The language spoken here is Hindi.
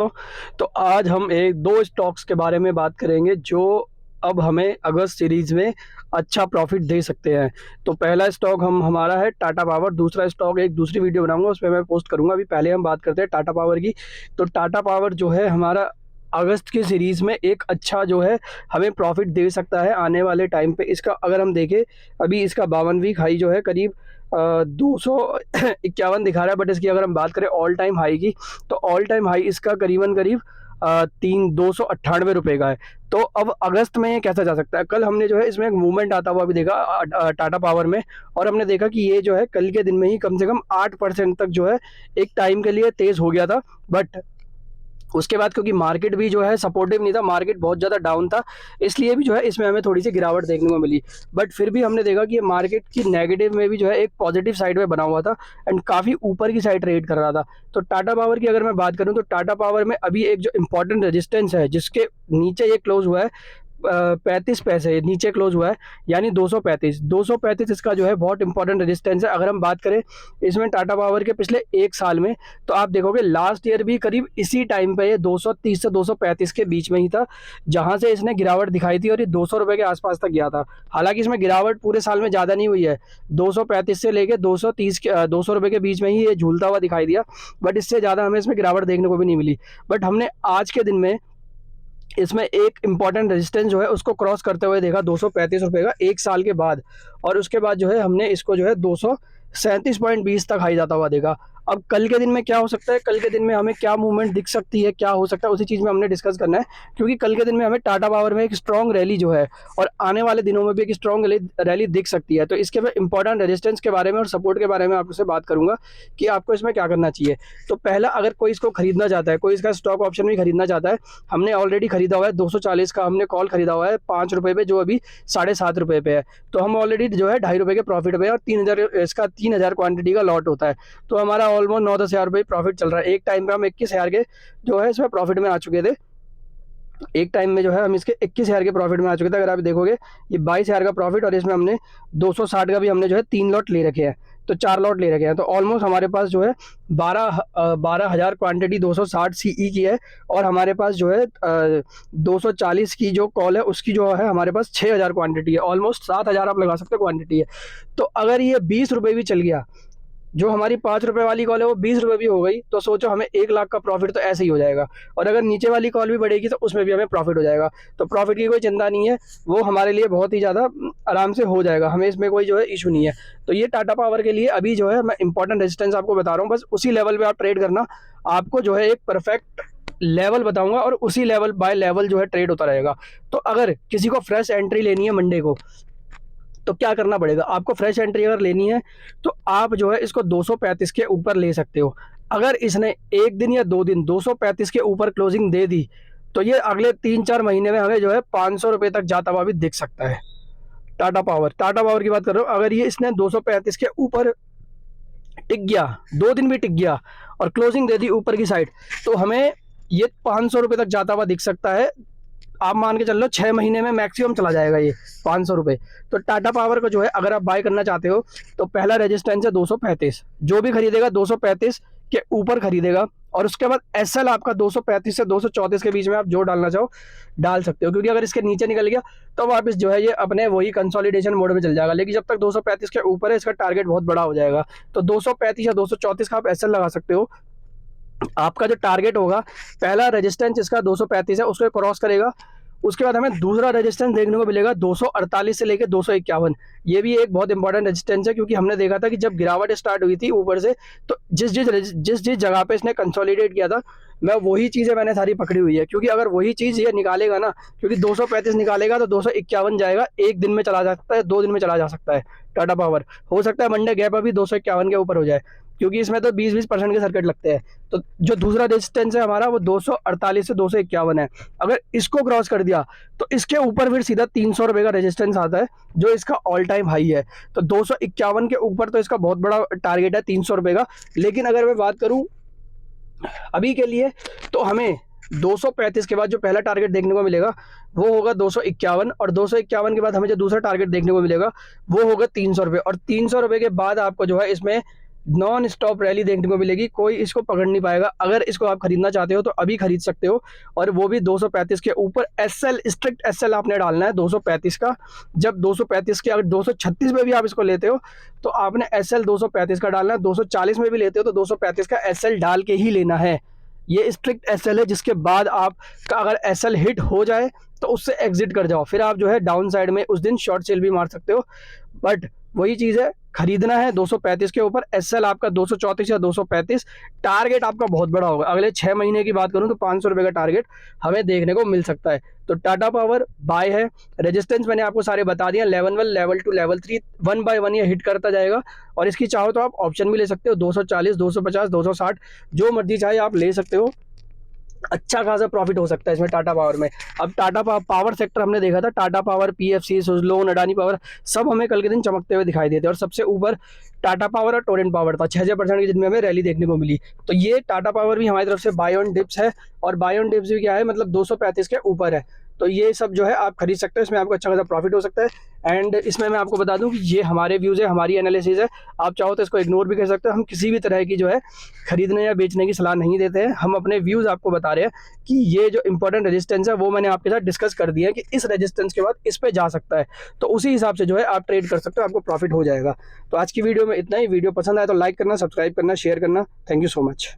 तो आज हम एक दो स्टॉक्स के बारे में बात करेंगे जो अब हमें अगस्त सीरीज में अच्छा प्रॉफिट दे सकते हैं। तो पहला स्टॉक हमारा है टाटा पावर। दूसरा स्टॉक एक दूसरी वीडियो बनाऊंगा, उसमें मैं पोस्ट करूंगा। अभी पहले हम बात करते हैं टाटा पावर की। तो टाटा पावर जो है हमारा अगस्त की सीरीज़ में एक अच्छा जो है हमें प्रॉफिट दे सकता है आने वाले टाइम पे। इसका अगर हम देखें, अभी इसका 52 वीक हाई जो है करीब 251 दिखा रहा है, बट इसकी अगर हम बात करें ऑल टाइम हाई की, तो ऑल टाइम हाई इसका करीबन करीब 298 रुपये का है। तो अब अगस्त में ये कैसा जा सकता है? कल हमने जो है इसमें एक मूवमेंट आता हुआ भी देखा टाटा पावर में, और हमने देखा कि ये जो है कल के दिन में ही कम से कम 8% तक जो है एक टाइम के लिए तेज़ हो गया था। बट उसके बाद क्योंकि मार्केट भी जो है सपोर्टिव नहीं था, मार्केट बहुत ज़्यादा डाउन था, इसलिए भी जो है इसमें हमें थोड़ी सी गिरावट देखने को मिली। बट फिर भी हमने देखा कि ये मार्केट की नेगेटिव में भी जो है एक पॉजिटिव साइड में बना हुआ था एंड काफ़ी ऊपर की साइड ट्रेड कर रहा था। तो टाटा पावर की अगर मैं बात करूं, तो टाटा पावर में अभी एक जो इंपॉर्टेंट रेजिस्टेंस है जिसके नीचे ये क्लोज हुआ है, 35 पैसे नीचे क्लोज हुआ है, यानी 235 इसका जो है बहुत इंपॉर्टेंट रेजिस्टेंस है। अगर हम बात करें इसमें टाटा पावर के पिछले एक साल में, तो आप देखोगे लास्ट ईयर भी करीब इसी टाइम पे ये 230 से 235 के बीच में ही था, जहां से इसने गिरावट दिखाई थी और ये 200 रुपये के आसपास तक गया था। हालांकि इसमें गिरावट पूरे साल में ज़्यादा नहीं हुई है, 235 से लेकर 200 रुपये के बीच में ही ये झूलता हुआ दिखाई दिया, बट इससे ज़्यादा हमें इसमें गिरावट देखने को भी नहीं मिली। बट हमने आज के दिन में इसमें एक इम्पॉर्टेंट रेजिस्टेंस जो है उसको क्रॉस करते हुए देखा 235 रुपये का एक साल के बाद, और उसके बाद जो है हमने इसको जो है 237.20 तक हाई जाता हुआ देखा। अब कल के दिन में क्या हो सकता है, कल के दिन में हमें क्या मूवमेंट दिख सकती है, क्या हो सकता है, उसी चीज़ में हमने डिस्कस करना है। क्योंकि कल के दिन में हमें टाटा पावर में एक स्ट्रॉन्ग रैली जो है, और आने वाले दिनों में भी एक स्ट्रॉन्ग रैली दिख सकती है। तो इसके मैं इंपॉर्टेंट रेजिस्टेंस के बारे में और सपोर्ट के बारे में आपसे बात करूंगा कि आपको इसमें क्या करना चाहिए। तो पहला, अगर कोई इसको खरीदना चाहता है, कोई इसका स्टॉक ऑप्शन भी खरीदना चाहता है, हमने ऑलरेडी खरीदा हुआ है 240 का, हमने कॉल खरीदा हुआ है 5 रुपये पे, जो अभी 7.5 रुपये पे है। तो हम ऑलरेडी जो है 2.5 रुपये के प्रॉफिट पे, और 3,000 क्वांटिटी का लॉट होता है, तो हमारा ऑलमोस्ट 9-10 हज़ार रुपये प्रॉफिट चल रहा है। एक टाइम पे हम 21,000 के जो है इसमें प्रॉफिट में आ चुके थे। एक टाइम में जो है हम इसके 21,000 के प्रॉफिट में आ चुके थे। अगर आप देखोगे ये 22,000 का प्रॉफिट, और इसमें हमने 260 का भी हमने जो है 3 लॉट ले रखे हैं, तो 4 लॉट ले रखे हैं। तो ऑलमोस्ट हमारे पास जो है 12,000 क्वांटिटी 260 सीई की है, और हमारे पास जो है 240 की जो कॉल है उसकी जो है हमारे पास 6,000 क्वांटिटी है। ऑलमोस्ट 7,000 आप लगा सकते हो क्वांटिटी है। तो अगर ये 20 रुपये भी चल गया, जो हमारी 5 रुपये वाली कॉल है वो 20 रुपये भी हो गई, तो सोचो हमें 1 लाख का प्रॉफिट तो ऐसे ही हो जाएगा। और अगर नीचे वाली कॉल भी बढ़ेगी तो उसमें भी हमें प्रॉफिट हो जाएगा। तो प्रॉफिट की कोई चिंता नहीं है, वो हमारे लिए बहुत ही ज़्यादा आराम से हो जाएगा, हमें इसमें कोई जो है इशू नहीं है। तो ये टाटा पावर के लिए अभी जो है मैं इंपॉर्टेंट रेजिस्टेंस आपको बता रहा हूँ, बस उसी लेवल पर आप ट्रेड करना। आपको जो है एक परफेक्ट लेवल बताऊंगा, और उसी लेवल बाय लेवल जो है ट्रेड होता रहेगा। तो अगर किसी को फ्रेश एंट्री लेनी है मंडे को, तो क्या करना पड़ेगा आपको? फ्रेश एंट्री अगर लेनी है तो आप जो है इसको 235 के ऊपर ले सकते हो। अगर इसने एक दिन या 2 दिन 235 के ऊपर क्लोजिंग दे दी, तो ये अगले 3-4 महीने में हमें जो है 500 रुपये तक जाता हुआ भी दिख सकता है। टाटा पावर की बात कर रहा हूँ। अगर ये इसने 235 के ऊपर टिक गया, 2 दिन भी टिक गया और क्लोजिंग दे दी ऊपर की साइड, तो हमें ये 500 रुपये तक जाता हुआ दिख सकता है। आप मान के चल लो 6 महीने में मैक्सिमम चला जाएगा ये 500 रुपये। तो टाटा पावर को जो है अगर आप बाय करना चाहते हो, तो पहला रेजिस्टेंस है 235, जो भी खरीदेगा 235 के ऊपर खरीदेगा, और उसके बाद एसएल आपका 235 से 234 के बीच में आप जो डालना चाहो डाल सकते हो। क्योंकि अगर इसके नीचे निकल गया तो वापस जो है ये अपने वही कंसोलिडेशन मोड में चल जाएगा, लेकिन जब तक 235 के ऊपर है इसका टारगेट बहुत बड़ा हो जाएगा। तो 235 या 234 का आप एसएल लगा सकते हो। आपका जो टारगेट होगा, पहला रेजिस्टेंस इसका 235 है, उसको क्रॉस करेगा, उसके बाद हमें दूसरा रेजिस्टेंस देखने को मिलेगा 248 से लेकर 251। ये भी एक बहुत इंपॉर्टेंट रेजिस्टेंस है, क्योंकि हमने देखा था कि जब गिरावट स्टार्ट हुई थी ऊपर से, तो जिस जिस जगह पे इसने कंसोलिडेट किया था, मैं वही चीज़ें मैंने सारी पकड़ी हुई है। क्योंकि अगर वही चीज़ ये निकालेगा ना, क्योंकि 235 निकालेगा तो 251 जाएगा, एक दिन में चला जा सकता है, 2 दिन में चला जा सकता है। टाटा पावर हो सकता है मंडे गैप अभी 251 के ऊपर हो जाए, क्योंकि इसमें तो 20-20% के सर्किट लगते हैं। तो जो दूसरा रेजिस्टेंस है हमारा वो 248 से 251 है। अगर इसको क्रॉस कर दिया तो इसके ऊपर फिर सीधा 300 रुपये का रेजिस्टेंस आता है, जो इसका ऑल टाइम हाई है। तो 251 के ऊपर तो इसका बहुत बड़ा टारगेट है 300 रुपये का। लेकिन अगर मैं बात करूं अभी के लिए, तो हमें 235 के बाद जो पहला टारगेट देखने को मिलेगा वो होगा 251, और 251 के बाद हमें जो दूसरा टारगेट देखने को मिलेगा वो होगा 300 रुपये। और 300 रुपये के बाद आपको जो है इसमें नॉन स्टॉप रैली देखने को मिलेगी, कोई इसको पकड़ नहीं पाएगा। अगर इसको आप खरीदना चाहते हो तो अभी खरीद सकते हो, और वो भी 235 के ऊपर। एसएल, स्ट्रिक्ट एसएल आपने डालना है 235 का। जब 235 के अगर 236 में भी आप इसको लेते हो तो आपने एसएल 235 का डालना है। 240 में भी लेते हो तो 235 का एसएल डाल के ही लेना है। ये स्ट्रिक्ट एसएल है, जिसके बाद आपका अगर एसएल हिट हो जाए तो उससे एग्जिट कर जाओ, फिर आप जो है डाउन साइड में उस दिन शॉर्ट सेल भी मार सकते हो। बट वही चीज़ है, खरीदना है 235 के ऊपर। एसएल आपका 234 या 235। टारगेट आपका बहुत बड़ा होगा, अगले 6 महीने की बात करूं तो 500 रुपये का टारगेट हमें देखने को मिल सकता है। तो टाटा पावर बाय है। रेजिस्टेंस मैंने आपको सारे बता दिया, लेवल 1, लेवल 2, लेवल 3, 1 बाय 1 ये हिट करता जाएगा। और इसकी चाहो तो आप ऑप्शन भी ले सकते हो, 240, 250, 260, जो मर्जी चाहे आप ले सकते हो। अच्छा खासा प्रॉफिट हो सकता है इसमें टाटा पावर में। अब टाटा पावर सेक्टर हमने देखा था, Tata power, PFC, Suzlon, Adani power, सब हमें कल के दिन चमकते हुए दिखाई देते, और सबसे ऊपर टाटा पावर और टोरेंट पावर था 6% की, जिनमें हमें रैली देखने को मिली। तो ये टाटा पावर भी हमारी तरफ से बाय ऑन डिप्स है, और बाय ऑन डिप्स भी क्या है, मतलब 235 के ऊपर है। तो ये सब जो है आप खरीद सकते हो, इसमें आपको अच्छा खासा प्रॉफिट हो सकता है। एंड इसमें मैं आपको बता दूं कि ये हमारे व्यूज़ है, हमारी एनालिसिस है। आप चाहो तो इसको इग्नोर भी कर सकते हो। हम किसी भी तरह की जो है खरीदने या बेचने की सलाह नहीं देते हैं, हम अपने व्यूज़ आपको बता रहे हैं कि ये जो इंपॉर्टेंट रेजिस्टेंस है वो मैंने आपके साथ डिस्कस कर दिया है कि इस रेजिस्टेंस के बाद इस पे जा सकता है। तो उसी हिसाब से जो है आप ट्रेड कर सकते हो, आपको प्रॉफिट हो जाएगा। तो आज की वीडियो में इतना ही। वीडियो पसंद आए तो लाइक करना, सब्सक्राइब करना, शेयर करना। Thank you so much.